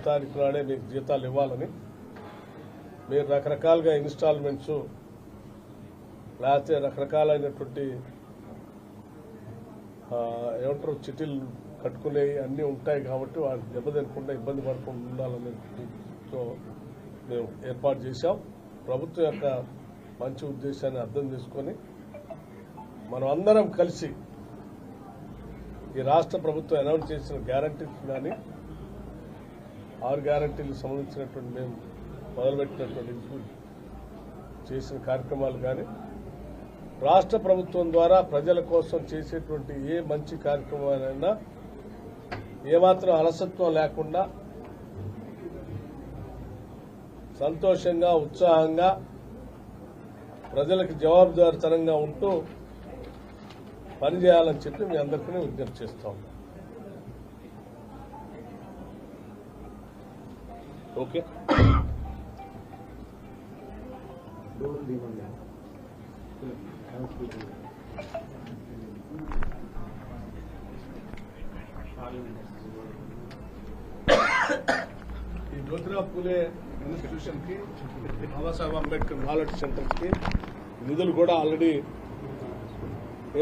తారీఖు నాడే మీకు జీతాలు ఇవ్వాలని మీరు రకరకాలుగా ఇన్స్టాల్మెంట్స్ లేకపోతే రకరకాలైనటువంటి ఏమంటారు చిటీలు కట్టుకునేవి అన్నీ ఉంటాయి కాబట్టి వాళ్ళు దెబ్బతినకుండా ఇబ్బంది పడకుండా ఉండాలనే మేము ఏర్పాటు చేశాం. ప్రభుత్వం యొక్క మంచి ఉద్దేశాన్ని అర్థం చేసుకొని మనం అందరం కలిసి ఈ రాష్ట్ర ప్రభుత్వం అనౌన్స్ చేసిన గ్యారంటీస్ కానీ 6 గ్యారంటీలకు సంబంధించినటువంటి మేము మొదలుపెట్టినటువంటి చేసిన కార్యక్రమాలు కానీ రాష్ట్ర ప్రభుత్వం ద్వారా ప్రజల కోసం చేసేటువంటి ఏ మంచి కార్యక్రమాలైనా ఏమాత్రం అలసత్వం లేకుండా సంతోషంగా ఉత్సాహంగా ప్రజలకు జవాబుదారీతనంగా ఉంటూ పనిచేయాలని చెప్పి మీ అందరికీ విజ్ఞప్తి చేస్తాం. ఓకే. ఈ జ్యోతిరావు పూలే ఇన్స్టిట్యూషన్ కి బాబాసాహెబ్ అంబేద్కర్ నాలెడ్జ్ సెంటర్స్ కి నిధులు కూడా ఆల్రెడీ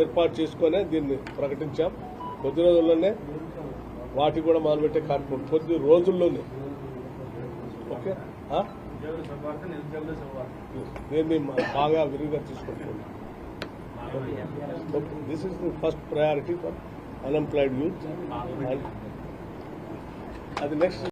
ఏర్పాటు చేసుకునే దీన్ని ప్రకటించాం. కొద్ది రోజుల్లోనే వాటి కూడా మొదలుపెట్టే కార్యక్రమం కొద్ది రోజుల్లోనే. ఓకే, దీన్ని బాగా విరివిగా తీసుకుంటున్నాం. This is the first priority for unemployed youth. అది నెక్స్ట్